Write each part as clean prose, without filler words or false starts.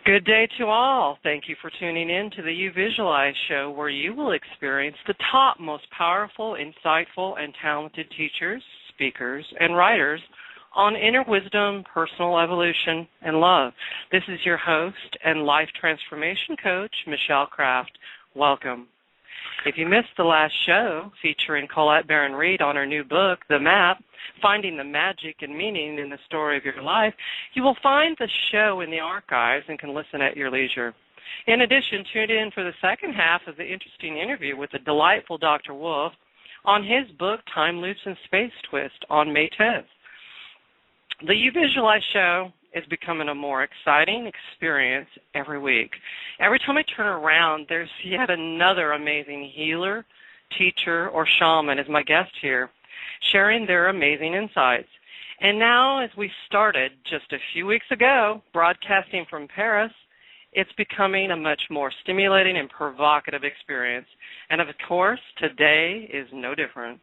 Good day to all. Thank you for tuning in to the Uvisualeyes Show, where you will experience the top, most powerful, insightful, and talented teachers, speakers, and writers on inner wisdom, personal evolution, and love. This is your host and life transformation coach, Michelle Kraft. Welcome. If you missed the last show featuring Colette Baron-Reid on her new book, The Map, Finding the Magic and Meaning in the Story of Your Life, you will find the show in the archives and can listen at your leisure. In addition, tune in for the second half of the interesting interview with the delightful Dr. Wolf on his book, Time Loops and Space Twist, on May 10th. The Uvisualeyes Show is becoming a more exciting experience every week. Every time I turn around, there's yet another amazing healer, teacher, or shaman as my guest here, sharing their amazing insights. And now, as we started just a few weeks ago, broadcasting from Paris, it's becoming a much more stimulating and provocative experience. And of course, today is no different.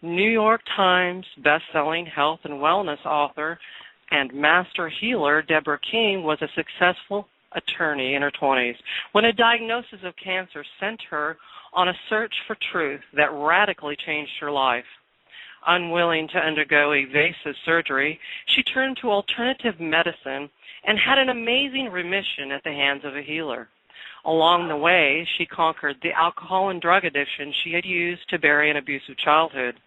New York Times bestselling health and wellness author and master healer Deborah King was a successful attorney in her 20s when a diagnosis of cancer sent her on a search for truth that radically changed her life. Unwilling to undergo evasive surgery, she turned to alternative medicine and had an amazing remission at the hands of a healer. Along the way, she conquered the alcohol and drug addiction she had used to bury an abusive childhood,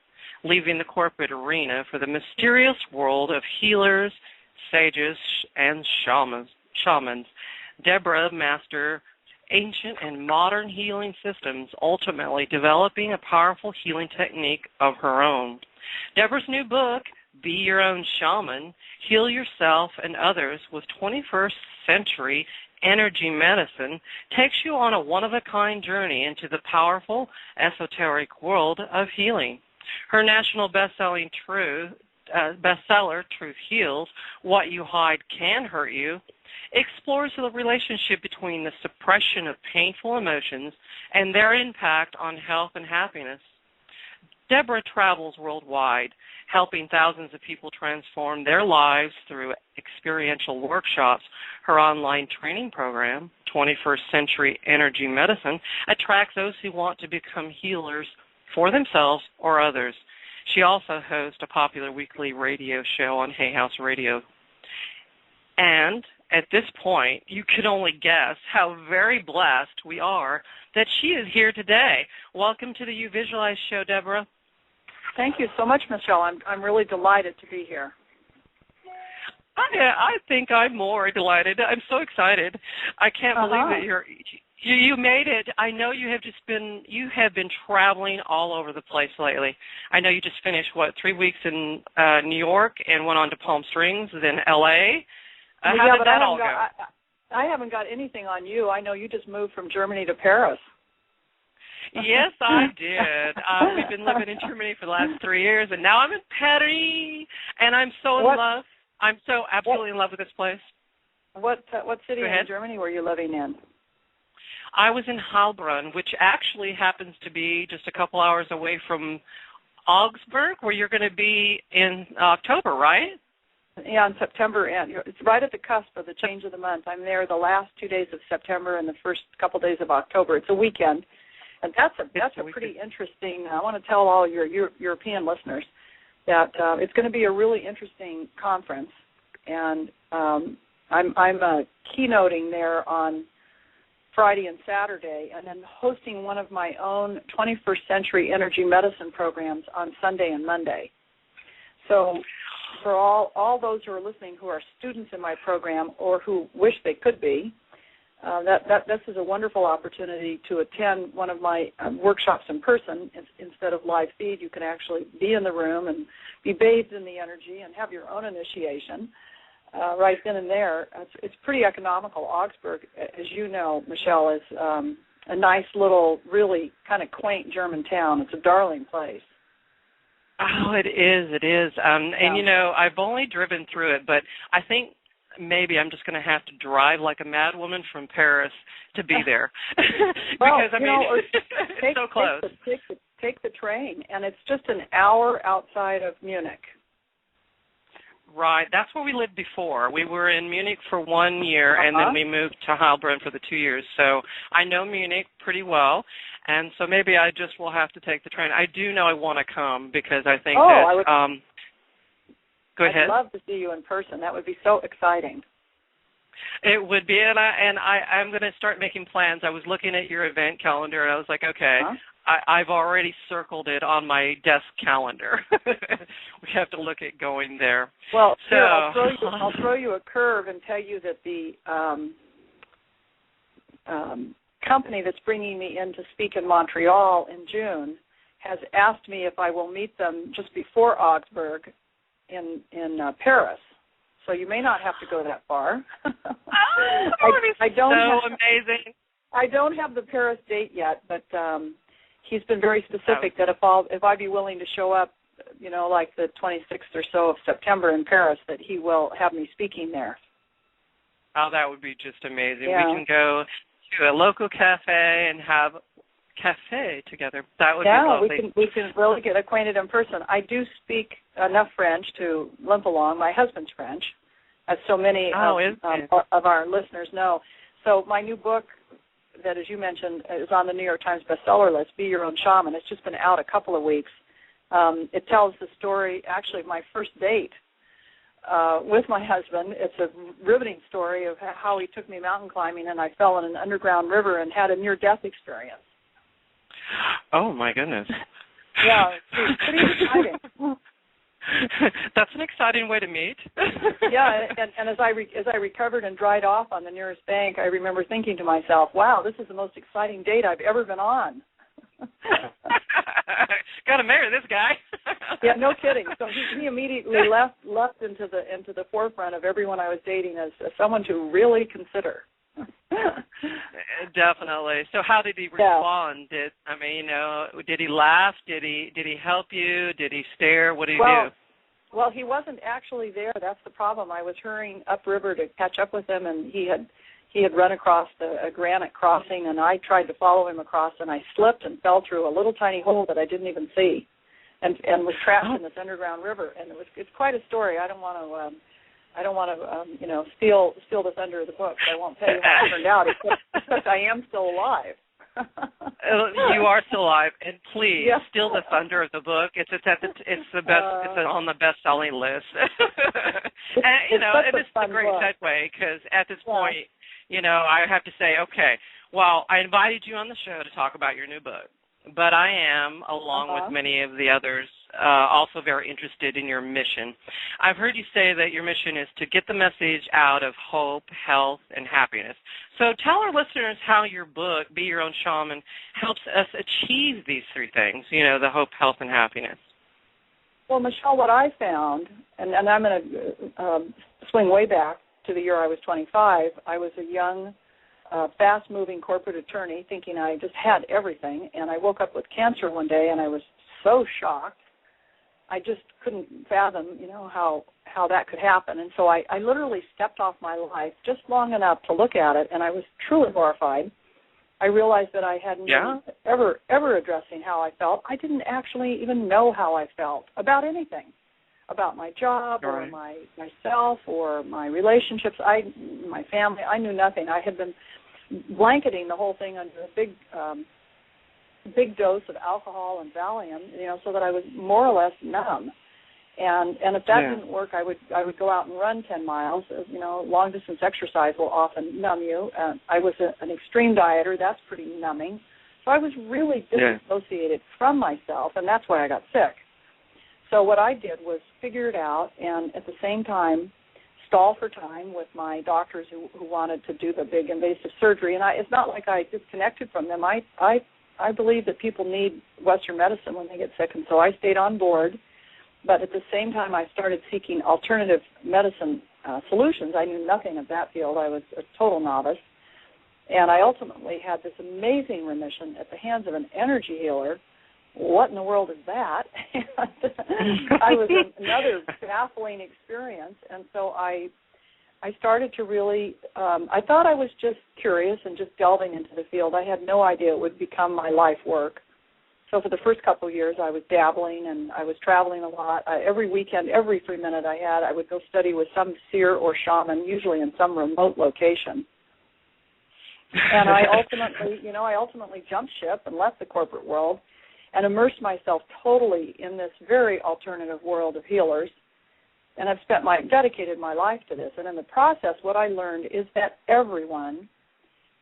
leaving the corporate arena for the mysterious world of healers, sages, and shamans. Deborah mastered ancient and modern healing systems, ultimately developing a powerful healing technique of her own. Deborah's new book, Be Your Own Shaman, Heal Yourself and Others with 21st Century Energy Medicine, takes you on a one-of-a-kind journey into the powerful, esoteric world of healing. Her national bestseller, Truth Heals, What You Hide Can Hurt You, explores the relationship between the suppression of painful emotions and their impact on health and happiness. Deborah travels worldwide, helping thousands of people transform their lives through experiential workshops. Her online training program, 21st Century Energy Medicine, attracts those who want to become healers for themselves or others. She also hosts a popular weekly radio show on Hay House Radio. And at this point, you can only guess how very blessed we are that she is here today. Welcome to the Uvisualeyes Show, Deborah. Thank you so much, Michelle. I'm really delighted to be here. I think I'm more delighted. I'm so excited. I can't believe that you made it. I know you have been traveling all over the place lately. I know you just finished 3 weeks in New York and went on to Palm Springs, then LA. How did that all go? I haven't got anything on you. I know you just moved from Germany to Paris. Yes, I did. We've been living in Germany for the last 3 years, and now I'm in Paris, and I'm so in love. I'm so absolutely in love with this place. What city in Germany were you living in? I was in Heilbronn, which actually happens to be just a couple hours away from Augsburg, where you're going to be in October, right? Yeah, in September. And it's right at the cusp of the change of the month. I'm there the last 2 days of September and the first couple days of October. It's a weekend. And that's a pretty interesting, I want to tell all your European listeners that it's going to be a really interesting conference. And I'm keynoting there on Friday and Saturday, and then hosting one of my own 21st Century Energy Medicine programs on Sunday and Monday. So for all those who are listening who are students in my program or who wish they could be, this is a wonderful opportunity to attend one of my workshops in person. Instead of live feed, you can actually be in the room and be bathed in the energy and have your own initiation right then and there. It's pretty economical. Augsburg, as you know, Michelle, is a nice little, really kind of quaint German town. It's a darling place. Oh, it is. And, you know, I've only driven through it, but I think maybe I'm just going to have to drive like a mad woman from Paris to be there. Because, it's so close. Take the train, and it's just an hour outside of Munich. Right. That's where we lived before. We were in Munich for 1 year, and then we moved to Heilbronn for the 2 years. So I know Munich pretty well, and so maybe I just will have to take the train. I do know I want to come because I think go ahead. I'd love to see you in person. That would be so exciting. It would be, and I'm going to start making plans. I was looking at your event calendar, and I was like, okay, I've already circled it on my desk calendar. We have to look at going there. Well, so I'll throw you a curve and tell you that the company that's bringing me in to speak in Montreal in June has asked me if I will meet them just before Augsburg in Paris. So you may not have to go that far. Amazing. I don't have the Paris date yet, but he's been very specific that if I'd be willing to show up, like the 26th or so of September in Paris, that he will have me speaking there. Oh, that would be just amazing. Yeah. We can go to a local cafe and have cafe together. That would be lovely. Yeah, we can really get acquainted in person. I do speak enough French to limp along. My husband's French, as so many of our listeners know. So my new book that, as you mentioned, is on the New York Times bestseller list, Be Your Own Shaman. It's just been out a couple of weeks. It tells the story, actually, of my first date with my husband. It's a riveting story of how he took me mountain climbing, and I fell in an underground river and had a near-death experience. Oh, my goodness. Yeah, it's pretty exciting. That's an exciting way to meet. Yeah, and as I recovered and dried off on the nearest bank, I remember thinking to myself, wow, this is the most exciting date I've ever been on. Got to marry this guy. Yeah, no kidding. So he immediately left into the forefront of everyone I was dating as someone to really consider. Definitely. So how did he respond? Did he laugh? Did he help you? Did he stare? What did he do? Well, he wasn't actually there. That's the problem. I was hurrying upriver to catch up with him, and he had run across a granite crossing, and I tried to follow him across, and I slipped and fell through a little tiny hole that I didn't even see, and was trapped in this underground river. And it's quite a story. I don't want to steal this under the book. So I won't tell you how it turned out, except I am still alive. You are still alive, and please steal the thunder of the book. It's the best. It's on the best-selling list. And it's a great segue because at this point, I have to say, okay, well, I invited you on the show to talk about your new book, but I am, along with many of the others, also very interested in your mission. I've heard you say that your mission is to get the message out of hope, health, and happiness. So tell our listeners how your book, Be Your Own Shaman, helps us achieve these three things, the hope, health, and happiness. Well, Michelle, what I found, and I'm going to swing way back to the year I was 25, I was a young, fast-moving corporate attorney thinking I just had everything, and I woke up with cancer one day, and I was so shocked. I just couldn't fathom, how that could happen. And so I literally stepped off my life just long enough to look at it, and I was truly horrified. I realized that I hadn't been ever addressing how I felt. I didn't actually even know how I felt about anything, about my job or myself or my relationships, my family. I knew nothing. I had been blanketing the whole thing under a big dose of alcohol and Valium, so that I was more or less numb. And if that didn't work, I would go out and run 10 miles. Long distance exercise will often numb you. I was an extreme dieter. That's pretty numbing. So I was really disassociated from myself, and that's why I got sick. So what I did was figure it out, and at the same time stall for time with my doctors who wanted to do the big invasive surgery. And it's not like I disconnected from them. I believe that people need Western medicine when they get sick, and so I stayed on board. But at the same time, I started seeking alternative medicine solutions. I knew nothing of that field. I was a total novice. And I ultimately had this amazing remission at the hands of an energy healer. What in the world is that? I was another baffling experience. And so I started to really, I thought I was just curious and just delving into the field. I had no idea it would become my life work. So for the first couple of years, I was dabbling, and I was traveling a lot. Every weekend, every free minute I had, I would go study with some seer or shaman, usually in some remote location. And I ultimately jumped ship and left the corporate world and immersed myself totally in this very alternative world of healers. And I've dedicated my life to this. And in the process, what I learned is that everyone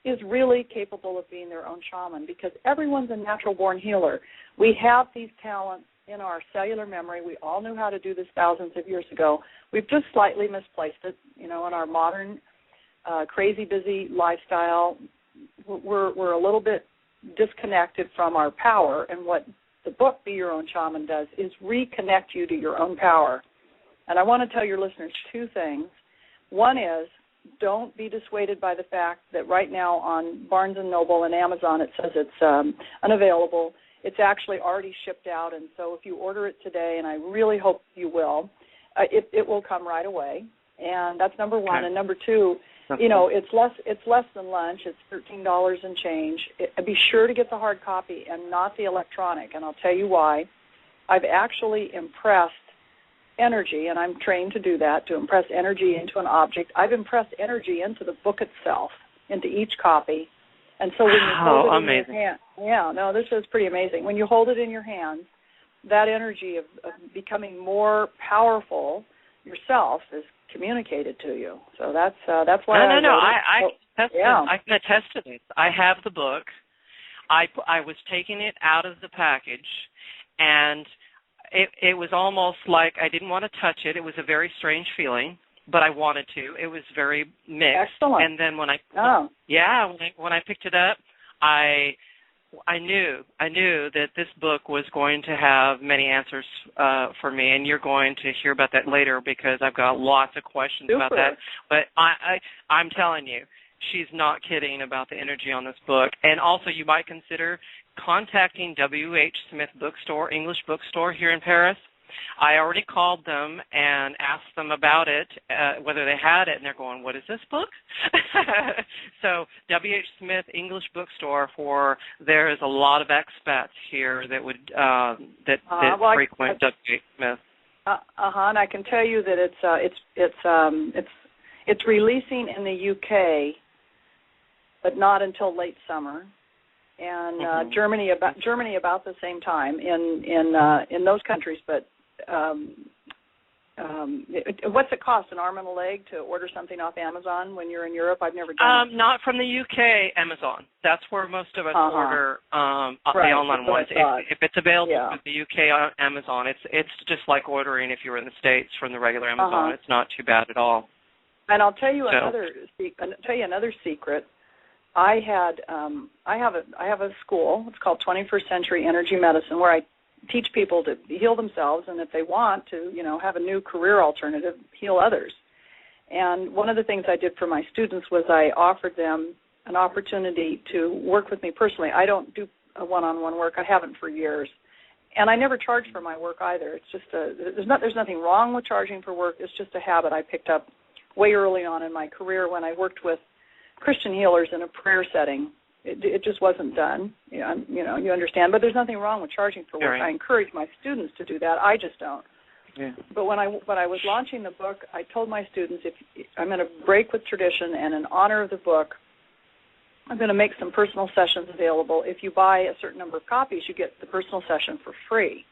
is really capable of being their own shaman, because everyone's a natural-born healer. We have these talents in our cellular memory. We all knew how to do this thousands of years ago. We've just slightly misplaced it, in our modern, crazy, busy lifestyle. We're a little bit disconnected from our power, and what the book Be Your Own Shaman does is reconnect you to your own power. And I want to tell your listeners two things. One is, don't be dissuaded by the fact that right now on Barnes & Noble and Amazon it says it's unavailable. It's actually already shipped out, and so if you order it today, and I really hope you will, it will come right away. And that's number one. Okay. And number two, it's less than lunch. It's $13 and change. Be sure to get the hard copy and not the electronic, and I'll tell you why. I've actually impressed energy, and I'm trained to do that, to impress energy into an object. I've impressed energy into the book itself, into each copy. And so when you hold it in your hand, this is pretty amazing. When you hold it in your hands, that energy of becoming more powerful yourself is communicated to you. So that's why I can attest to this. I have the book. I was taking it out of the package, and it was almost like I didn't want to touch it. It was a very strange feeling, but I wanted to. It was very mixed. Excellent. And then when I picked it up, I knew that this book was going to have many answers for me, and you're going to hear about that later because I've got lots of questions about that. But I'm telling you, she's not kidding about the energy on this book. And also, you might consider contacting W.H. Smith Bookstore, English Bookstore here in Paris. I already called them and asked them about it, whether they had it, and they're going, what is this book? So W.H. Smith English Bookstore, there is a lot of expats here that would frequent W.H. Smith. And I can tell you that it's releasing in the UK, but not until late summer. And Germany about the same time in those countries. But what's it cost, an arm and a leg, to order something off Amazon when you're in Europe? I've never done it. Not from the UK Amazon. That's where most of us order the online ones. If it's available from the UK on Amazon, it's just like ordering if you were in the States from the regular Amazon. It's not too bad at all. And I'll tell you another secret. I have a school. It's called 21st Century Energy Medicine, where I teach people to heal themselves, and if they want to, have a new career alternative, heal others. And one of the things I did for my students was I offered them an opportunity to work with me personally. I don't do a one-on-one work. I haven't for years, and I never charge for my work either. It's just there's nothing wrong with charging for work. It's just a habit I picked up way early on in my career when I worked with Christian healers in a prayer setting. It just wasn't done. You understand. But there's nothing wrong with charging for work. Right. I encourage my students to do that. I just don't. Yeah. But when I was launching the book, I told my students, if I'm going to break with tradition, and in honor of the book, I'm going to make some personal sessions available. If you buy a certain number of copies, you get the personal session for free.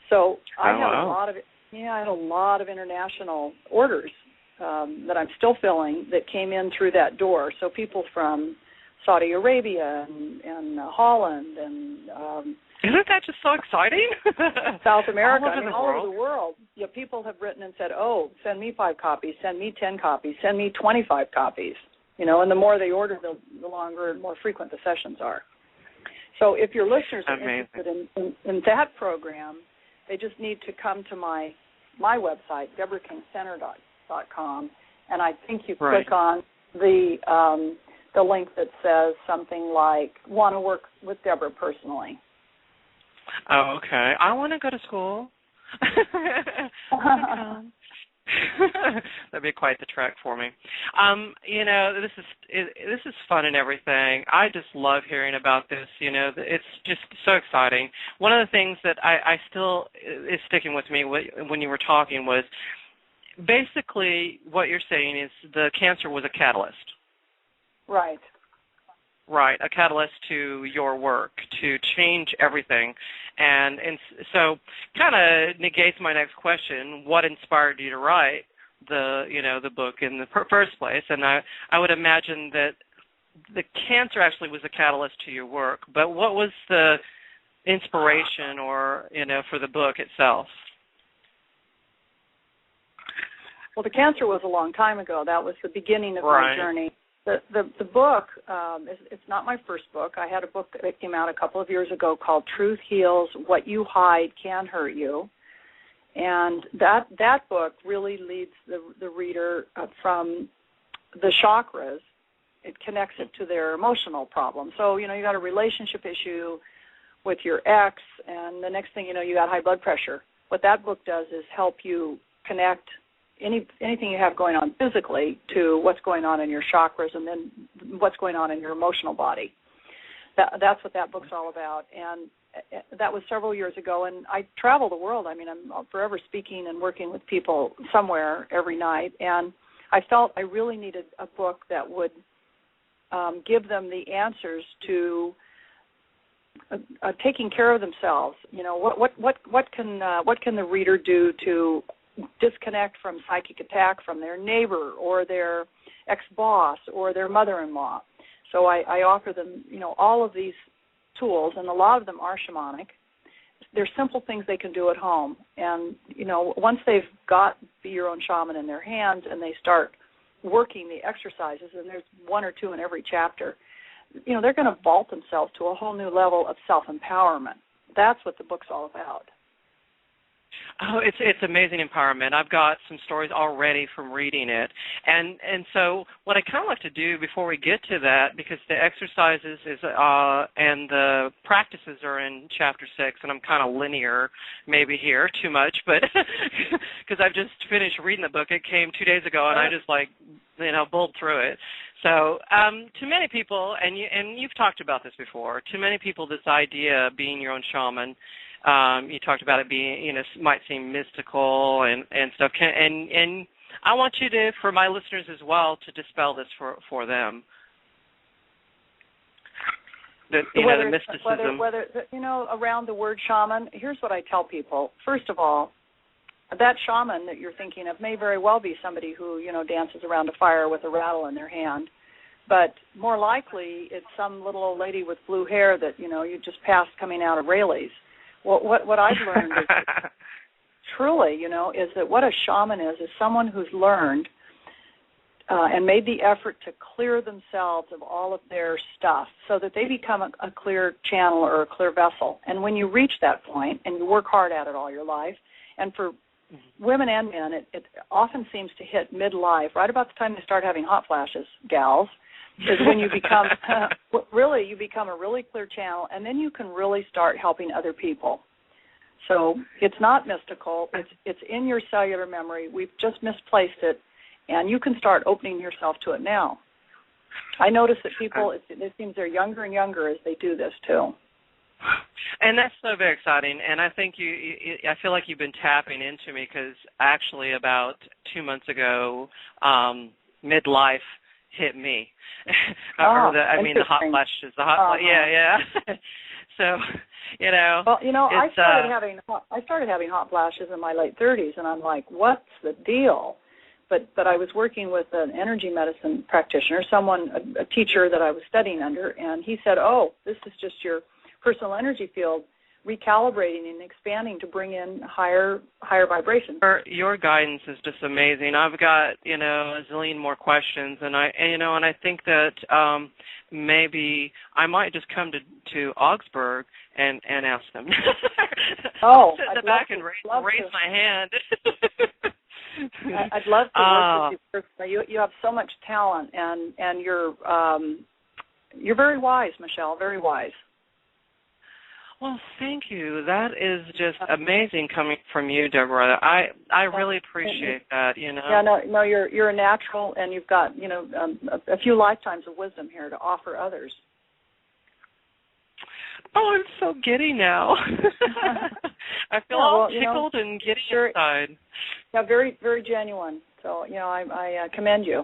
So I had a lot of international orders that I'm still filling that came in through that door. So people from Saudi Arabia and Holland and isn't that just so exciting? South America, all over the world. Yeah, people have written and said, "Oh, send me 5 copies, send me 10 copies, send me 25 copies." And the more they order, the longer and more frequent the sessions are. So if your listeners are interested in that program, they just need to come to my website, DeborahKingCenter.com, and I think you click on the link that says something like, want to work with Deborah personally. Oh, okay. I want to go to school. That'd be quite the trek for me. This is fun and everything. I just love hearing about this. It's just so exciting. One of the things that I still is sticking with me when you were talking was basically what you're saying is the cancer was a catalyst. Right. Right, a catalyst to your work, to change everything. And so kind of negates my next question, what inspired you to write the book in the first place? And I would imagine that the cancer actually was a catalyst to your work, but what was the inspiration for the book itself? Well, the cancer was a long time ago. That was the beginning of my journey. The book, it's not my first book. I had a book that came out a couple of years ago called Truth Heals, What You Hide Can Hurt You. And that book really leads the reader from the chakras. It connects it to their emotional problem. So, you got a relationship issue with your ex, and the next thing you know, you got high blood pressure. What that book does is help you connect anything you have going on physically to what's going on in your chakras and then what's going on in your emotional body. That's what that book's all about. And that was several years ago, and I travel the world. I mean, I'm forever speaking and working with people somewhere every night, and I felt I really needed a book that would give them the answers to taking care of themselves. What can the reader do to disconnect from psychic attack from their neighbor or their ex-boss or their mother-in-law. So I offer them, all of these tools, and a lot of them are shamanic. They're simple things they can do at home. And, once they've got Be Your Own Shaman in their hands and they start working the exercises, and there's one or two in every chapter, they're going to vault themselves to a whole new level of self-empowerment. That's what the book's all about. Oh, it's amazing empowerment. I've got some stories already from reading it. And so what I kind of like to do before we get to that, because the exercises and the practices are in Chapter 6, and I'm kind of linear maybe here too much, but because I've just finished reading the book. It came 2 days ago, and I just bowled through it. So to many people, and you've talked about this before, to many people this idea of being your own shaman, you talked about it being, might seem mystical and stuff. And I want you to, for my listeners as well, to dispel this for them. The mysticism. Whether around the word shaman, here's what I tell people. First of all, that shaman that you're thinking of may very well be somebody who, dances around a fire with a rattle in their hand. But more likely, it's some little old lady with blue hair that, you just passed coming out of Rayleigh's. What I've learned is that, truly, is that what a shaman is someone who's learned and made the effort to clear themselves of all of their stuff so that they become a clear channel or a clear vessel. And when you reach that point, and you work hard at it all your life, and for women and men, it often seems to hit midlife, right about the time they start having hot flashes, gals, is when you become you become a really clear channel, and then you can really start helping other people. So it's not mystical. It's in your cellular memory. We've just misplaced it, and you can start opening yourself to it now. I notice that people, it seems they're younger and younger as they do this too. And that's so very exciting. And I think I feel like you've been tapping into me, because actually about 2 months ago, midlife hit me. The hot flashes. Yeah. So, Well, I started having hot flashes in my late 30s, and I'm like, what's the deal? But I was working with an energy medicine practitioner, a teacher that I was studying under, and he said, oh, this is just your personal energy field recalibrating and expanding to bring in higher vibrations. Your guidance is just amazing. I've got, a zillion more questions, and I think that maybe I might just come to Augsburg and ask them. I'll sit in the back and raise my hand. I'd love to work with you personally. You have so much talent, and you're very wise, Michelle, very wise. Well, thank you. That is just amazing coming from you, Deborah. I really appreciate that. Yeah, no, you're a natural, and you've got a few lifetimes of wisdom here to offer others. Oh, I'm so giddy now. I feel all tickled and giddy inside. Yeah, very, very genuine. So, I commend you.